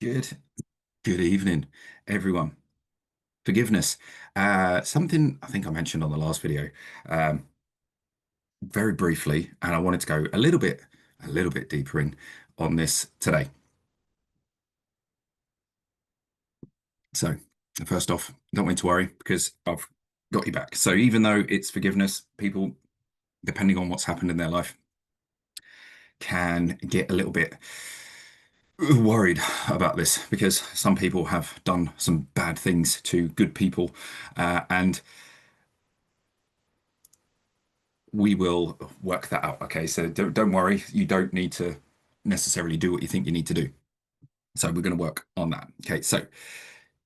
Good, good evening, everyone. Forgiveness. Something I think I mentioned on the last video, um, very briefly, and I wanted to go a little bit deeper in on this today. So, first off, don't need to worry because I've got you back. So, even though it's forgiveness, people, depending on what's happened in their life, can get a little bit worried about this because some people have done some bad things to good people, and we will work that out. Okay, so don't worry. You don't need to necessarily do what you think you need to do. So we're going to work on that. Okay, so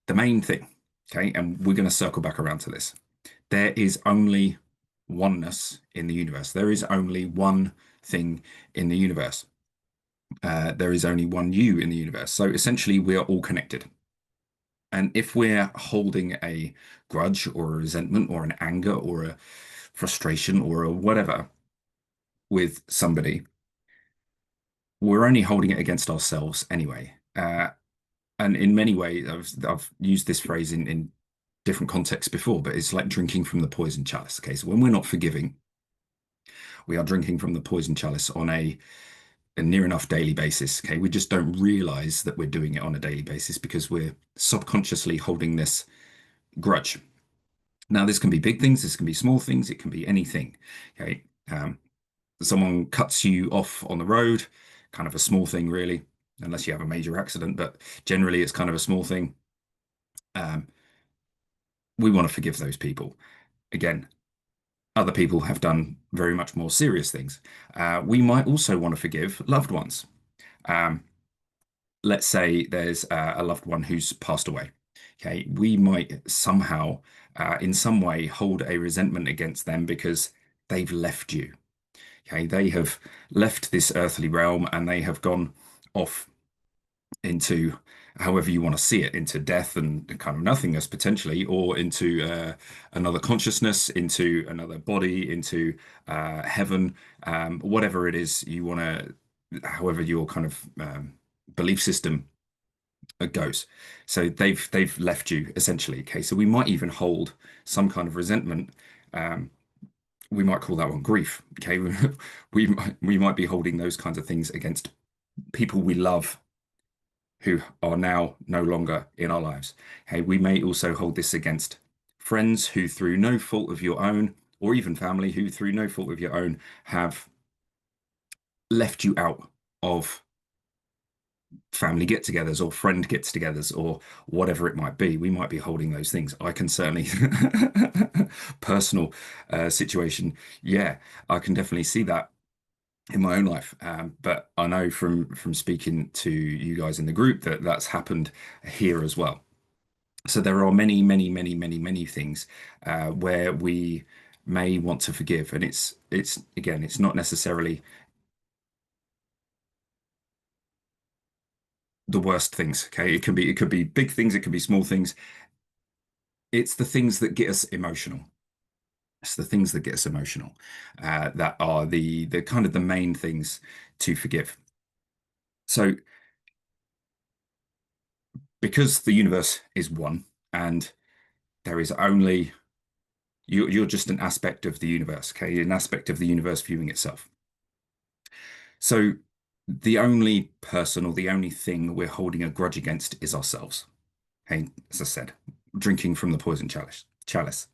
the main thing, okay, and we're going to circle back around to this. There is only oneness in the universe. There is only one thing in the universe. There is only one you in the universe. So essentially, we are all connected. And if we're holding a grudge or a resentment or an anger or a frustration or a whatever with somebody, we're only holding it against ourselves anyway. And in many ways, I've used this phrase in different contexts before, but it's like drinking from the poison chalice. Okay, so when we're not forgiving, we are drinking from the poison chalice on a near enough daily basis. Okay, we just don't realize that we're doing it on a daily basis because we're subconsciously holding this grudge. Now, this can be big things, this can be small things, it can be anything. Okay, someone cuts you off on the road, kind of a small thing, really, unless you have a major accident, but generally it's kind of a small thing. Um, we want to forgive those people. Again, other people have done very much more serious things. We might also want to forgive loved ones. Um, let's say there's a loved one who's passed away. Okay, we might somehow, in some way, hold a resentment against them because they've left you. Okay, they have left this earthly realm and they have gone off into however you want to see it, into death and kind of nothingness potentially, or into another consciousness, into another body, into heaven, whatever it is you want to, however your kind of belief system goes. So they've left you essentially. Okay, so we might even hold some kind of resentment. Um, we might call that one grief. Okay, we might be holding those kinds of things against people we love who are now no longer in our lives. Hey, we may also hold this against friends who, through no fault of your own, or even family who, through no fault of your own, have left you out of family get-togethers or friend get-togethers or whatever it might be. We might be holding those things. I can certainly personal situation. Yeah, I can definitely see that in my own life. But I know from speaking to you guys in the group that that's happened here as well. So there are many, many, many, many, many things where we may want to forgive, and it's again, it's not necessarily the worst things. Okay, it could be big things, it could be small things. It's the things that get us emotional. It's the things that get us emotional that are the kind of the main things to forgive. So because the universe is one and there is only you're just an aspect of the universe, okay? An aspect of the universe viewing itself. So the only person or the only thing we're holding a grudge against is ourselves. Okay, as I said, drinking from the poison chalice.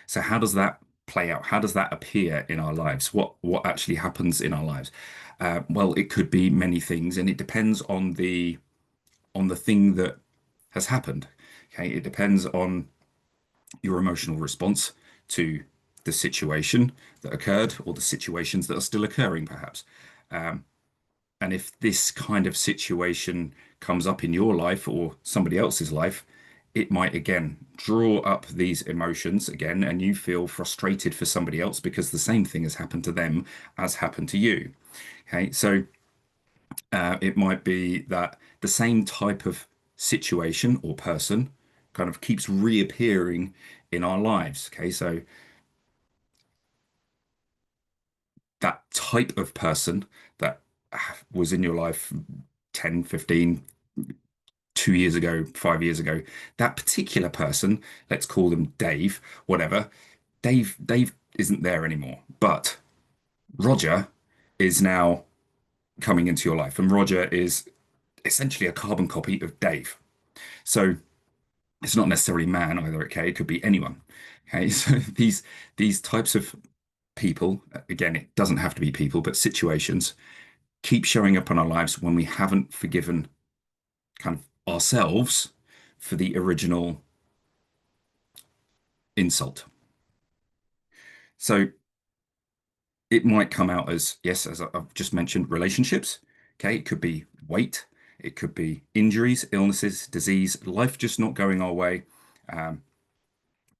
So how does that play out? How does that appear in our lives? What actually happens in our lives? Well, it could be many things, and it depends on the thing that has happened. Okay, it depends on your emotional response to the situation that occurred or the situations that are still occurring, perhaps. Um, and if this kind of situation comes up in your life or somebody else's life, it might again draw up these emotions again, and you feel frustrated for somebody else because the same thing has happened to them as happened to you. Okay, so it might be that the same type of situation or person kind of keeps reappearing in our lives. Okay, so that type of person that was in your life 10, 15, 2 years ago, 5 years ago, that particular person, let's call them Dave, whatever, Dave isn't there anymore. But Roger is now coming into your life, and Roger is essentially a carbon copy of Dave. So it's not necessarily man either, okay? It could be anyone. Okay, so these types of people, again, it doesn't have to be people, but situations keep showing up in our lives when we haven't forgiven kind of ourselves for the original insult. So it might come out as, yes, as I've just mentioned, relationships. Okay, it could be weight, it could be injuries, illnesses, disease, life just not going our way, um,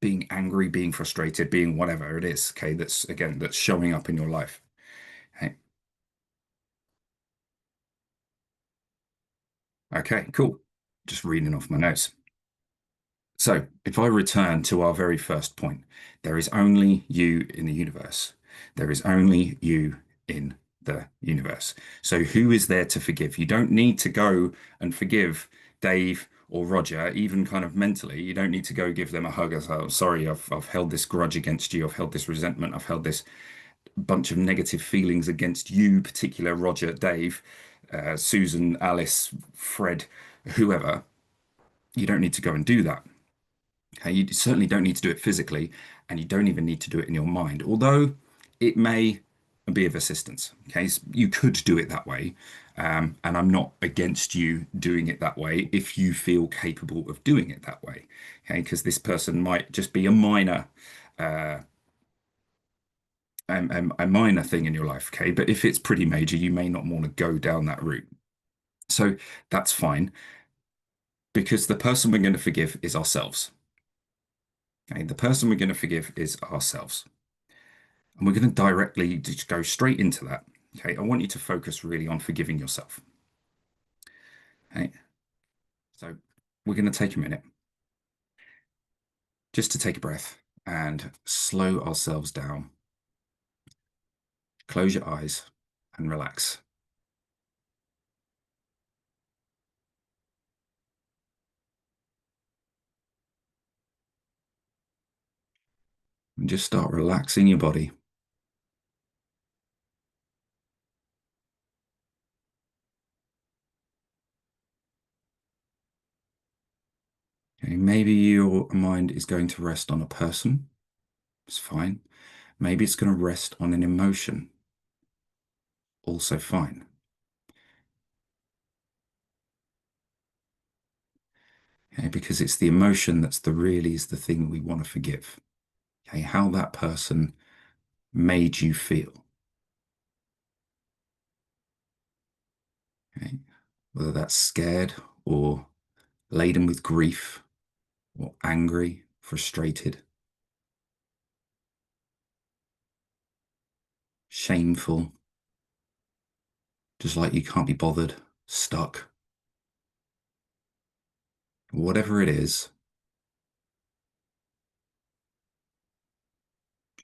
being angry, being frustrated, being whatever it is. Okay, that's again, that's showing up in your life. Okay, okay, cool. Just reading off my notes. So, if I return to our very first point, there is only you in the universe. There is only you in the universe. So, who is there to forgive? You don't need to go and forgive Dave or Roger, even kind of mentally. You don't need to go give them a hug as, oh, sorry, I've held this grudge against you. I've held this resentment. I've held this bunch of negative feelings against you, particular Roger, Dave, Susan, Alice, Fred, whoever. You don't need to go and do that. Okay, you certainly don't need to do it physically, and you don't even need to do it in your mind, although it may be of assistance. Okay, so you could do it that way, and I'm not against you doing it that way if you feel capable of doing it that way. Okay, because this person might just be a minor, uh, a minor thing in your life. Okay, but if it's pretty major, you may not want to go down that route. So that's fine because the person we're going to forgive is ourselves. Okay, the person we're going to forgive is ourselves. And we're going to directly just go straight into that. Okay, I want you to focus really on forgiving yourself. Okay, so we're going to take a minute just to take a breath and slow ourselves down. Close your eyes and relax. And just start relaxing your body. Okay, maybe your mind is going to rest on a person. It's fine. Maybe it's going to rest on an emotion. Also fine. Okay, because it's the emotion that's the really is the thing we want to forgive. Okay, how that person made you feel. Okay, whether that's scared or laden with grief or angry, frustrated, shameful, just like you can't be bothered, stuck, whatever it is,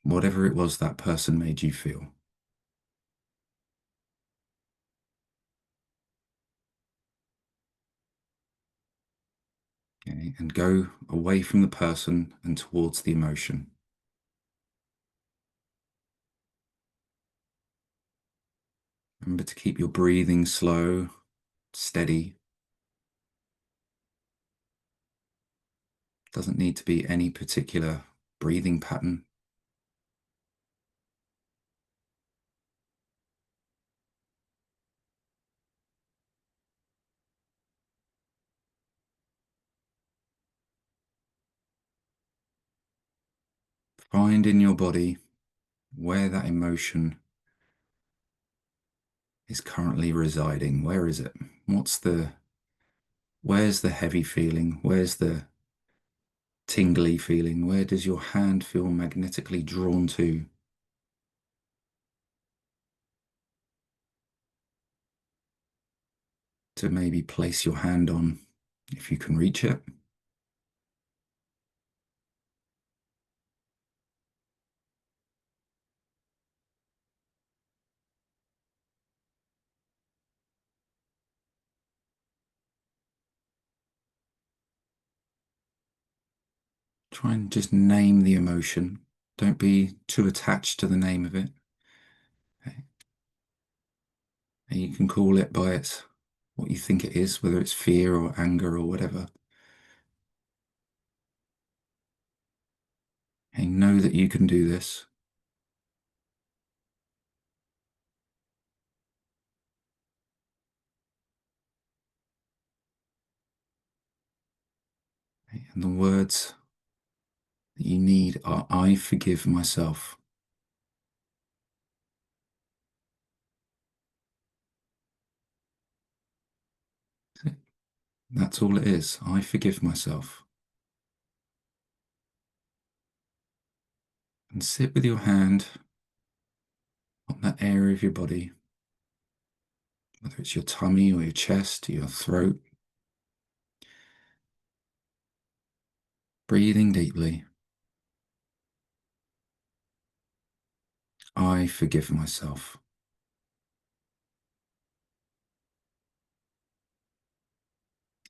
whatever it was that person made you feel. Okay, and go away from the person and towards the emotion. Remember to keep your breathing slow, steady. Doesn't need to be any particular breathing pattern. Find in your body where that emotion is currently residing. Where is it? Where's the heavy feeling? Where's the tingly feeling? Where does your hand feel magnetically drawn to maybe place your hand on if you can reach it? Try and just name the emotion. Don't be too attached to the name of it. Okay. And you can call it by its what you think it is, whether it's fear or anger or whatever. And know that you can do this. Okay. And the words that you need are I forgive myself. That's all it is. I forgive myself. And sit with your hand on that area of your body, whether it's your tummy or your chest, your throat, breathing deeply. I forgive myself.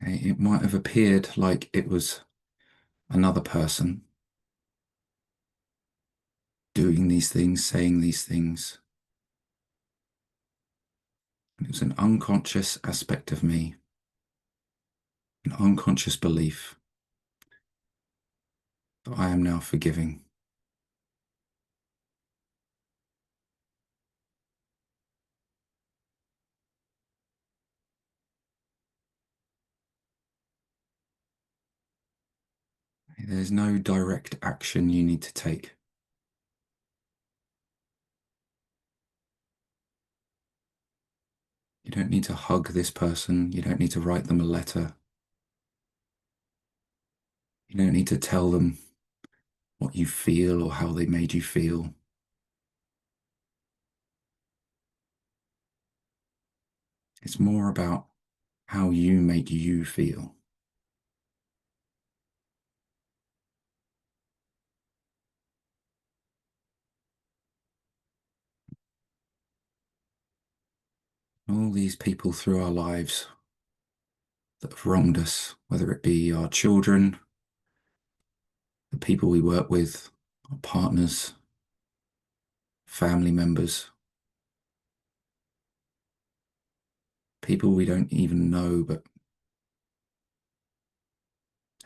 Okay, it might have appeared like it was another person doing these things, saying these things. And it was an unconscious aspect of me, an unconscious belief that I am now forgiving. There's no direct action you need to take. You don't need to hug this person. You don't need to write them a letter. You don't need to tell them what you feel or how they made you feel. It's more about how you make you feel. All these people through our lives that have wronged us, whether it be our children, the people we work with, our partners, family members, people we don't even know but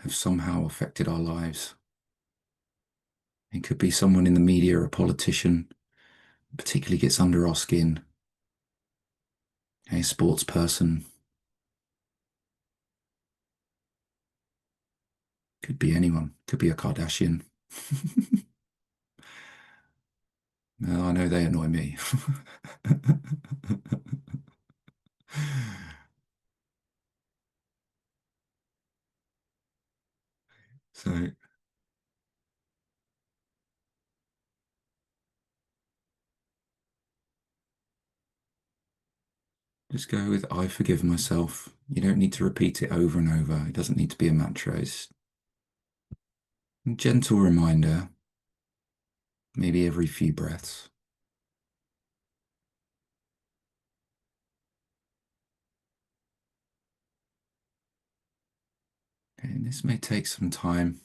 have somehow affected our lives. It could be someone in the media, a politician, particularly gets under our skin, a sports person, could be anyone, could be a Kardashian. No, I know they annoy me. So just go with I forgive myself. You don't need to repeat it over and over. It doesn't need to be a mantra. It's a gentle reminder, maybe every few breaths. Okay, and this may take some time.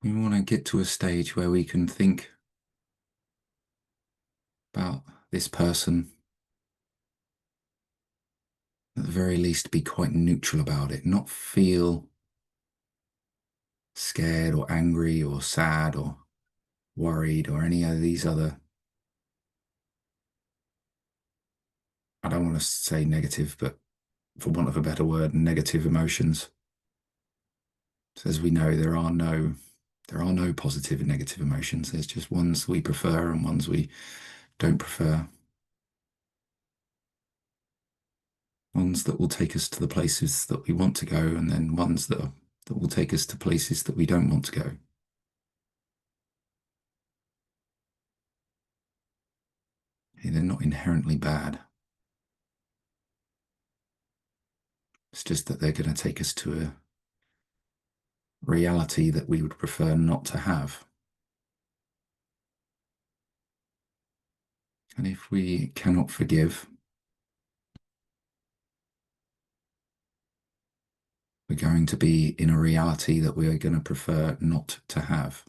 We want to get to a stage where we can think about this person, at the very least, be quite neutral about it, not feel scared or angry or sad or worried or any of these other, I don't want to say negative, but for want of a better word, negative emotions. So as we know, there are no positive and negative emotions. There's just ones we prefer and ones we don't prefer. Ones that will take us to the places that we want to go, and then ones that will take us to places that we don't want to go. They're not inherently bad. It's just that they're going to take us to a reality that we would prefer not to have. And if we cannot forgive, we're going to be in a reality that we are going to prefer not to have.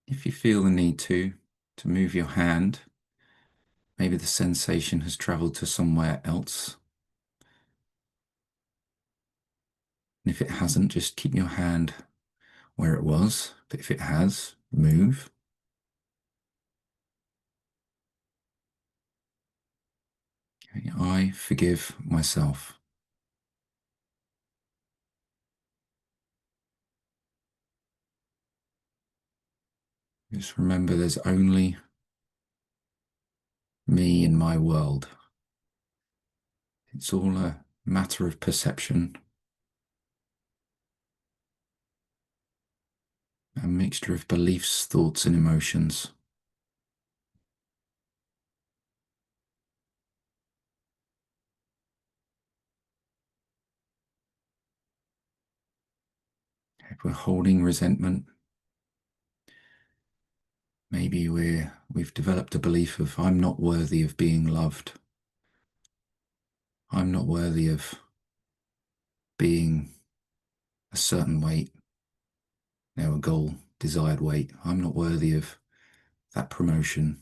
If you feel the need to move your hand, maybe the sensation has traveled to somewhere else. And if it hasn't, just keep your hand where it was. But if it has, move. Okay, I forgive myself. Just remember there's only me in my world. It's all a matter of perception, a mixture of beliefs, thoughts, and emotions. If we're holding resentment, maybe we've developed a belief of I'm not worthy of being loved. I'm not worthy of being a certain weight, a goal, desired weight. I'm not worthy of that promotion.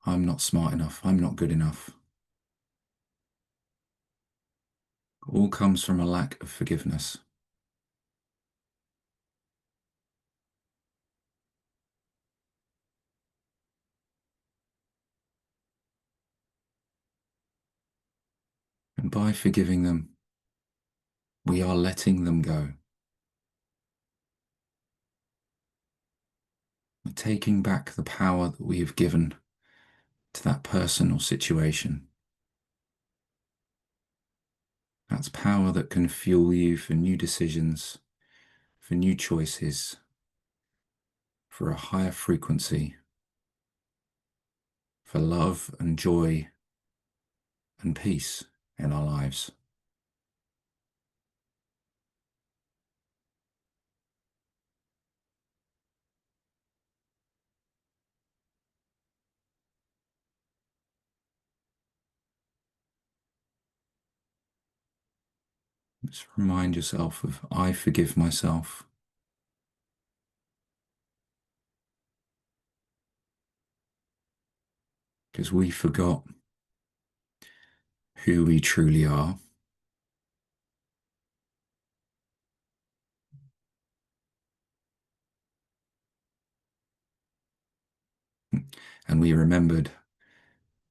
I'm not smart enough. I'm not good enough. All comes from a lack of forgiveness. And by forgiving them, we are letting them go. We're taking back the power that we have given to that person or situation. That's power that can fuel you for new decisions, for new choices, for a higher frequency, for love and joy and peace in our lives. Just remind yourself of I forgive myself. Because we forgot who we truly are. And we remembered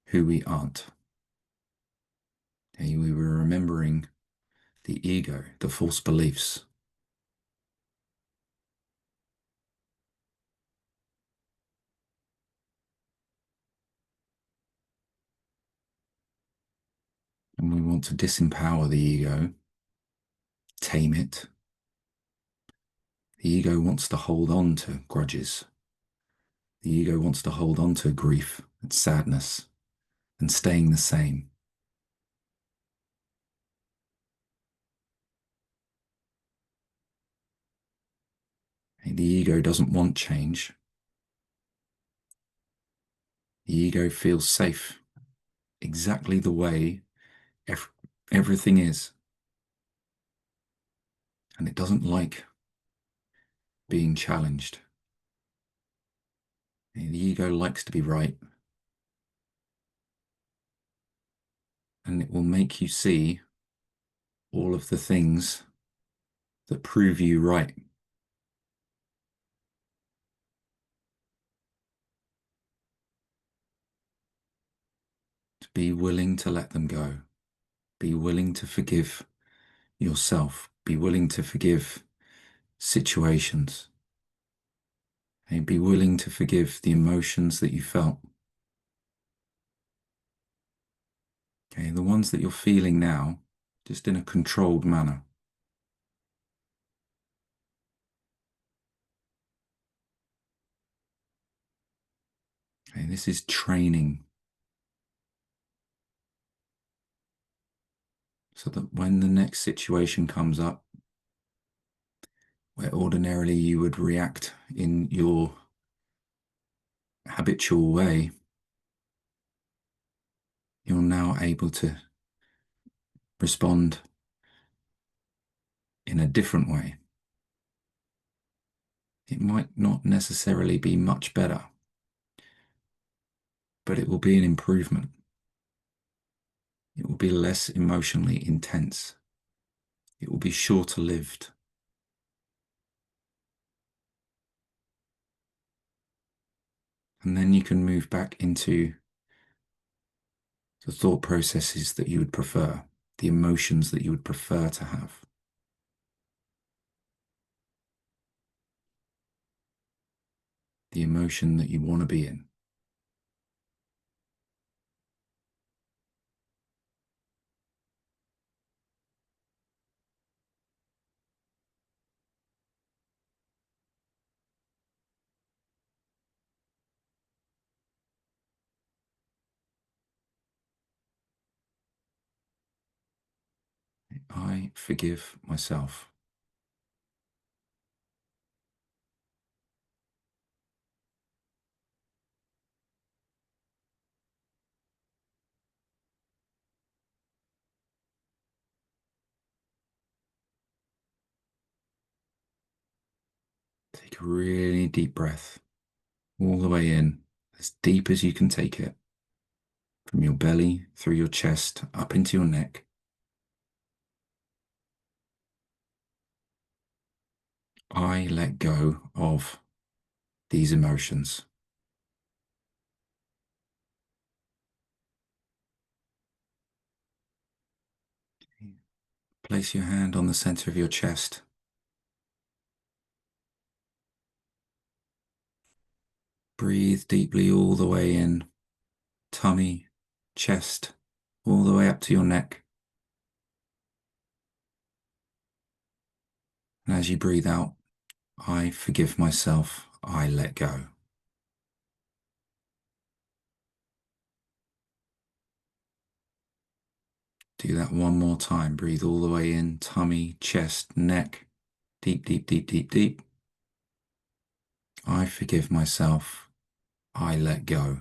who we aren't. Okay, we were remembering the ego, the false beliefs. And we want to disempower the ego, tame it. The ego wants to hold on to grudges. The ego wants to hold on to grief and sadness and staying the same. The ego doesn't want change. The ego feels safe exactly the way everything is. And it doesn't like being challenged. The ego likes to be right. And it will make you see all of the things that prove you right. To be willing to let them go. Be willing to forgive yourself. Be willing to forgive situations. And be willing to forgive the emotions that you felt. Okay, the ones that you're feeling now, just in a controlled manner. Okay, this is training. So that when the next situation comes up, where ordinarily you would react in your habitual way, you're now able to respond in a different way. It might not necessarily be much better, but it will be an improvement. It will be less emotionally intense. It will be shorter lived. And then you can move back into the thought processes that you would prefer, the emotions that you would prefer to have. The emotion that you want to be in. I forgive myself. Take a really deep breath all the way in, as deep as you can take it, from your belly, through your chest, up into your neck. I let go of these emotions. Place your hand on the center of your chest. Breathe deeply all the way in, tummy, chest, all the way up to your neck. And as you breathe out, I forgive myself, I let go. Do that one more time. Breathe all the way in, tummy, chest, neck, deep, deep, deep, deep, deep. I forgive myself, I let go.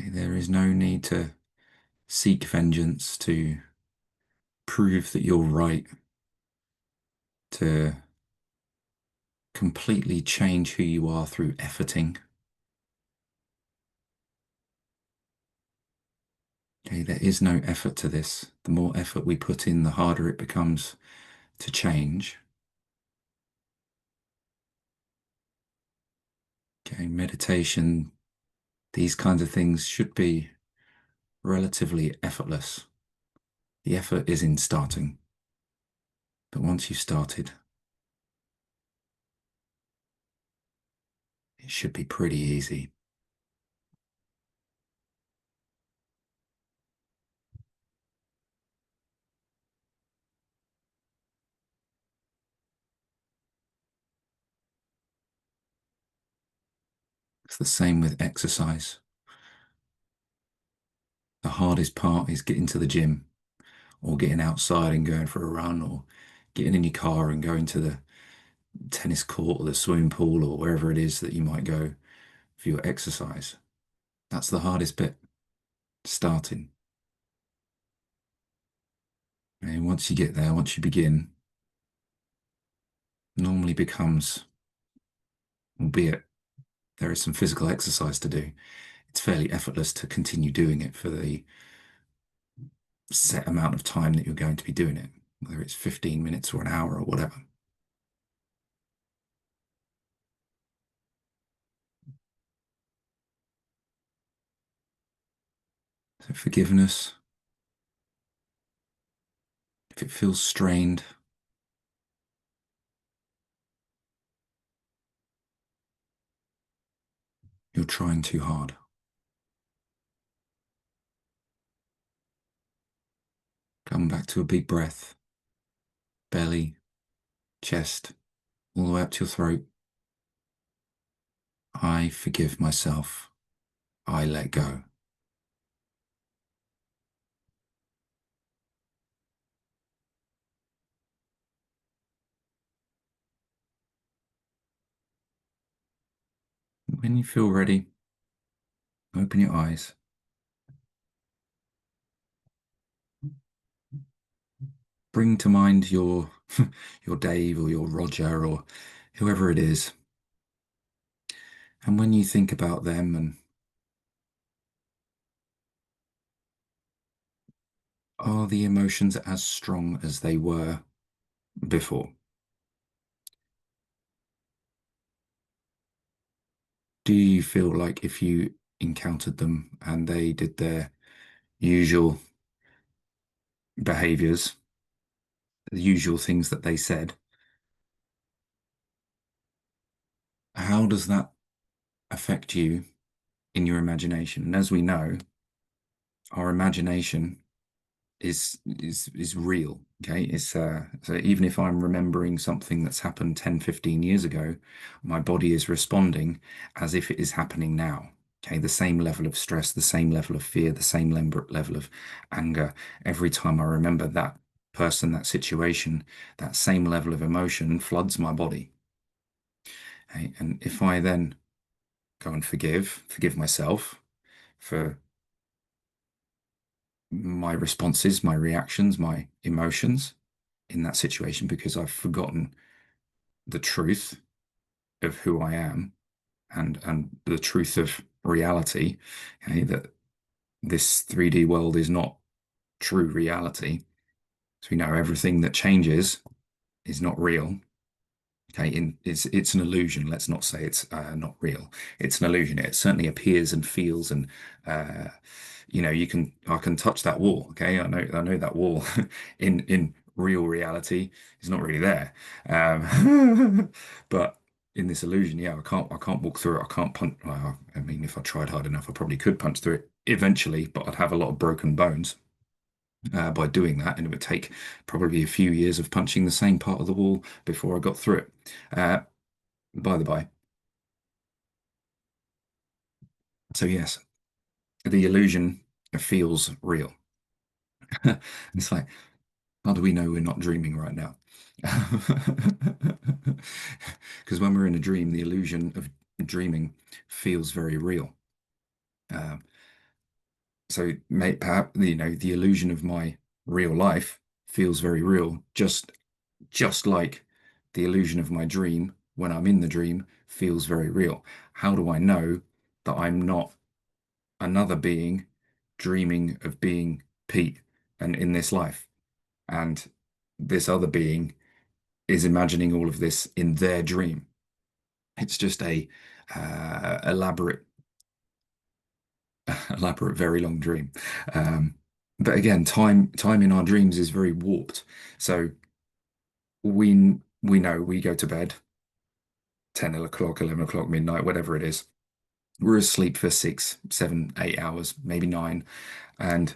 Okay, there is no need to seek vengeance, to prove that you're right, to completely change who you are through efforting. Okay, there is no effort to this. The more effort we put in, the harder it becomes to change. Okay, meditation, these kinds of things should be relatively effortless. The effort is in starting. But once you've started, it should be pretty easy. It's the same with exercise. The hardest part is getting to the gym or getting outside and going for a run or getting in your car and going to the tennis court or the swimming pool or wherever it is that you might go for your exercise. That's the hardest bit, starting. And once you get there, once you begin, normally becomes, albeit there is some physical exercise to do, it's fairly effortless to continue doing it for the set amount of time that you're going to be doing it, whether it's 15 minutes or an hour or whatever. So forgiveness, if it feels strained, you're trying too hard. Come back to a big breath, belly, chest, all the way up to your throat. I forgive myself. I let go. When you feel ready, open your eyes. Bring to mind your your Dave or your Roger or whoever it is. And when you think about them and are the emotions as strong as they were before? Do you feel like if you encountered them and they did their usual behaviors, the usual things that they said, how does that affect you in your imagination? And as we know, our imagination is real. Okay. It's so even if I'm remembering something that's happened 10, 15 years ago, my body is responding as if it is happening now. Okay, the same level of stress, the same level of fear, the same level of anger. Every time I remember that person, that situation, that same level of emotion floods my body. Okay? And if I then go and forgive myself for my responses, my reactions, my emotions in that situation because I've forgotten the truth of who I am and the truth of reality, okay, that this 3D world is not true reality. So we know everything that changes is not real. Okay, it's an illusion. Let's not say it's not real. It's an illusion. It certainly appears and feels, and uh, you can I can touch that wall. Okay, I know that wall in real reality is not really there, but in this illusion, yeah, I can't walk through it. I can't punch. Well, I mean, if I tried hard enough, I probably could punch through it eventually, but I'd have a lot of broken bones by doing that, and it would take probably a few years of punching the same part of the wall before I got through it. Uh, by the by, so yes, the illusion feels real. It's like, how do we know we're not dreaming right now? Because when we're in a dream, the illusion of dreaming feels very real. Uh, so, perhaps the illusion of my real life feels very real, just like the illusion of my dream when I'm in the dream feels very real. How do I know that I'm not another being dreaming of being Pete and in this life? And this other being is imagining all of this in their dream. It's just a elaborate, elaborate, very long dream. Um, but again, time in our dreams is very warped. So we know we go to bed 10 o'clock, 11 o'clock, midnight, whatever it is. We're asleep for 6, 7, 8 hours, maybe nine. And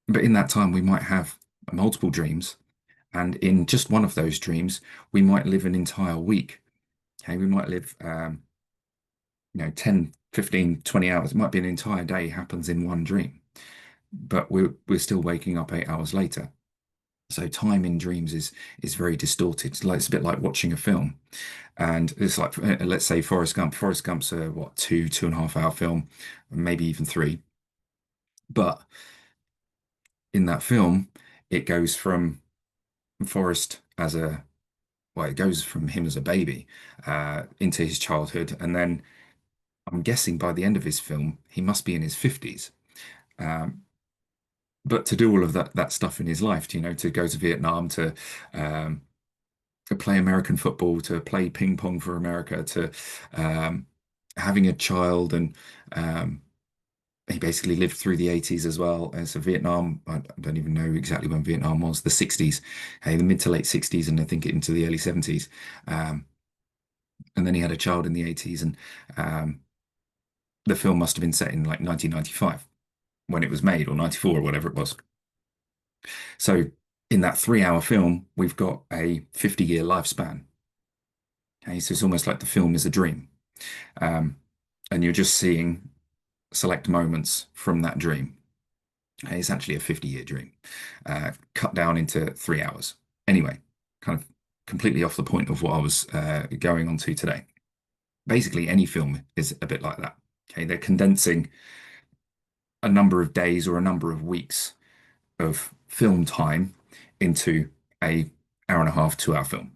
but in that time we might have multiple dreams. And in just one of those dreams, we might live an entire week. Okay, we might live 10, 15, 20 hours. It might be an entire day happens in one dream. But we're still waking up 8 hours later. So time in dreams is very distorted. It's a bit like watching a film. And it's like, let's say Forrest Gump. Forrest Gump's a what, 2.5 hour film, maybe even three. But in that film, it goes from Forrest as a well, it goes from him as a baby into his childhood, and then I'm guessing by the end of his film, he must be in his 50s. Um, but to do all of that stuff in his life, to go to Vietnam, um, to play American football, to play ping pong for America, to um, having a child, and um, he basically lived through the 80s as well. And so Vietnam, I don't even know exactly when Vietnam was, the 60s, hey, the mid to late 60s, and I think into the early 70s. Um, and then he had a child in the 80s, and um, the film must have been set in like 1995 when it was made, or 94 or whatever it was. So in that 3 hour film, we've got a 50-year lifespan. Okay, so it's almost like the film is a dream. Um, and you're just seeing select moments from that dream. Okay, it's actually a 50-year dream, cut down into 3 hours. Anyway, kind of completely off the point of what I was going on to today. Basically, any film is a bit like that. Okay, they're condensing a number of days or a number of weeks of film time into a hour and a half, 2 hour film.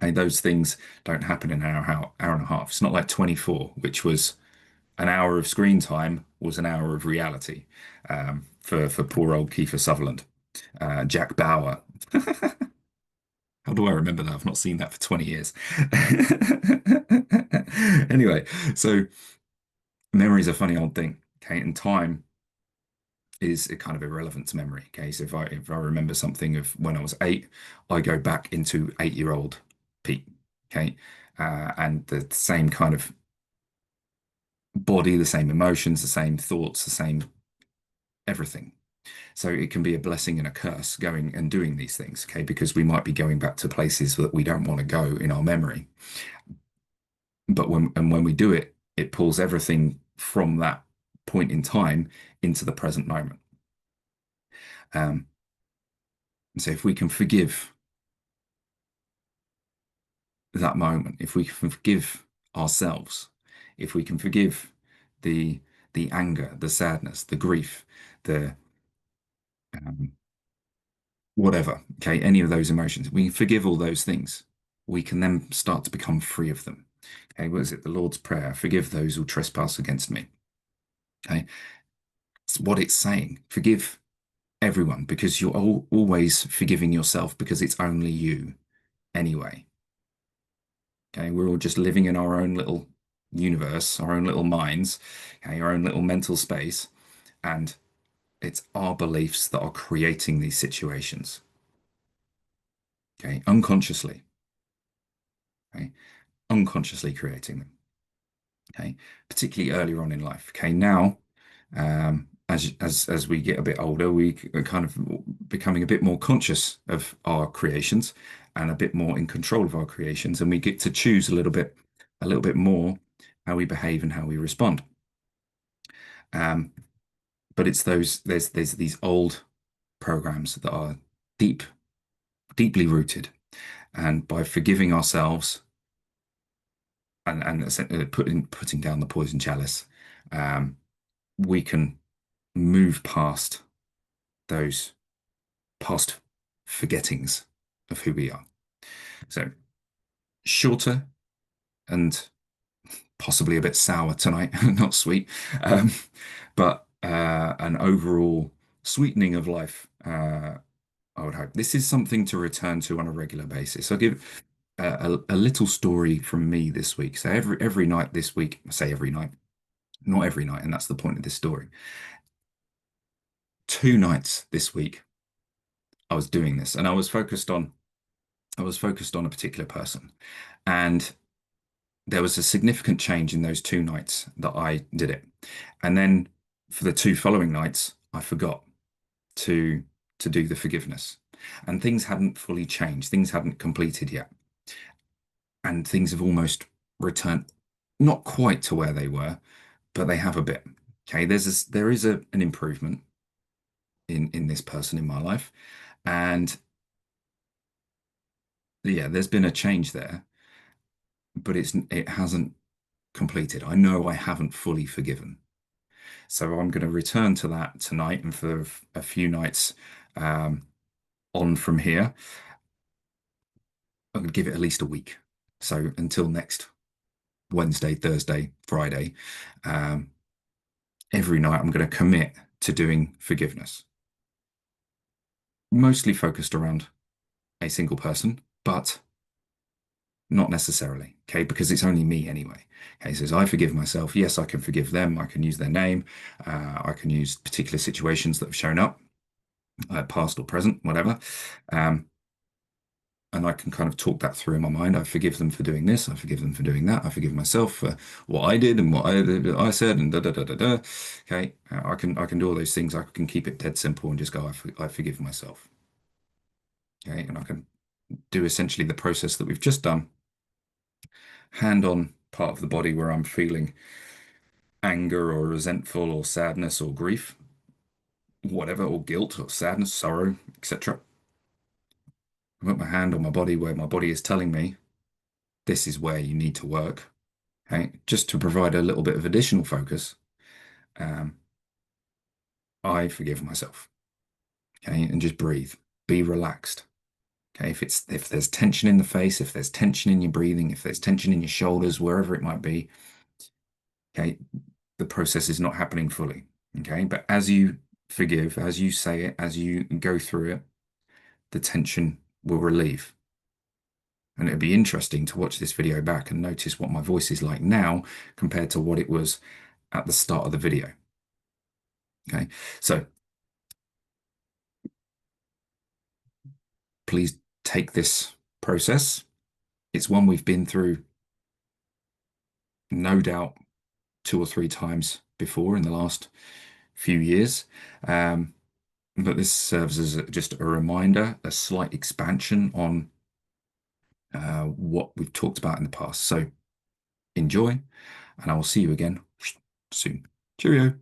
And those things don't happen in an hour and a half. It's not like 24, which was an hour of screen time was an hour of reality for poor old Kiefer Sutherland. Jack Bauer. How do I remember that? I've not seen that for 20 years. Anyway, so memory is a funny old thing. Okay, and time is kind of irrelevant to memory. Okay, so if I remember something of when I was 8, I go back into 8-year-old Pete. Okay, and the same kind of body, the same emotions, the same thoughts, the same everything. So it can be a blessing and a curse going and doing these things, okay? Because we might be going back to places that we don't want to go in our memory. But when we do it, it pulls everything from that point in time into the present moment. Um, so if we can forgive that moment, if we can forgive ourselves, if we can forgive the the anger, the sadness, the grief, the um, whatever, okay, any of those emotions, we forgive all those things. We can then start to become free of them. Okay, what is it? The Lord's Prayer, forgive those who trespass against me. Okay, it's what it's saying. Forgive everyone because you're always forgiving yourself because it's only you anyway. Okay, we're all just living in our own little universe, our own little minds, okay, our own little mental space, and it's our beliefs that are creating these situations. Okay, unconsciously, okay, unconsciously creating them. Okay, particularly earlier on in life. Okay, now as we get a bit older, we are kind of becoming a bit more conscious of our creations and a bit more in control of our creations, and we get to choose a little bit more how we behave and how we respond. Um, but it's those there's these old programs that are deep, deeply rooted, and by forgiving ourselves and putting down the poison chalice, um, we can move past those past forgettings of who we are. So shorter and possibly a bit sour tonight, not sweet, um, but an overall sweetening of life. I would hope this is something to return to on a regular basis. I'll give a little story from me this week. So every night this week, I say every night, not every night, and that's the point of this story. 2 nights this week, I was doing this, and I was focused on a particular person, and there was a significant change in those 2 nights that I did it, and then for the 2 following nights, I forgot to do the forgiveness, and things hadn't fully changed, things hadn't completed yet, and things have almost returned, not quite to where they were, but they have a bit. Okay, there is an improvement in this person in my life, and yeah, there's been a change there, but it hasn't completed. I know I haven't fully forgiven. So I'm going to return to that tonight and for a few nights um, on from here. I'm going to give it at least a week. So until next Wednesday, Thursday, Friday, um, every night I'm going to commit to doing forgiveness. Mostly focused around a single person, but not necessarily, okay, because it's only me anyway. Okay, so as I forgive myself, yes, I can forgive them. I can use their name. I can use particular situations that have shown up, past or present, whatever. Um, and I can kind of talk that through in my mind. I forgive them for doing this. I forgive them for doing that. I forgive myself for what I did and what I said and da da da da da. Okay, I can do all those things. I can keep it dead simple and just go, I forgive myself. Okay, and I can do essentially the process that we've just done. Hand on part of the body where I'm feeling anger or resentful or sadness or grief, whatever, or guilt or sadness, sorrow, etc. I put my hand on my body where my body is telling me this is where you need to work. Okay, just to provide a little bit of additional focus, um, I forgive myself. Okay, and just breathe. Be relaxed. Okay, if there's tension in the face, if there's tension in your breathing, if there's tension in your shoulders, wherever it might be, okay, the process is not happening fully. Okay, but as you forgive, as you say it, as you go through it, the tension will relieve. And it'd be interesting to watch this video back and notice what my voice is like now compared to what it was at the start of the video. Okay, so please take this process. It's one we've been through, no doubt, 2 or 3 times before in the last few years. But this serves as just a reminder, a slight expansion on what we've talked about in the past. So enjoy, and I will see you again soon. Cheerio.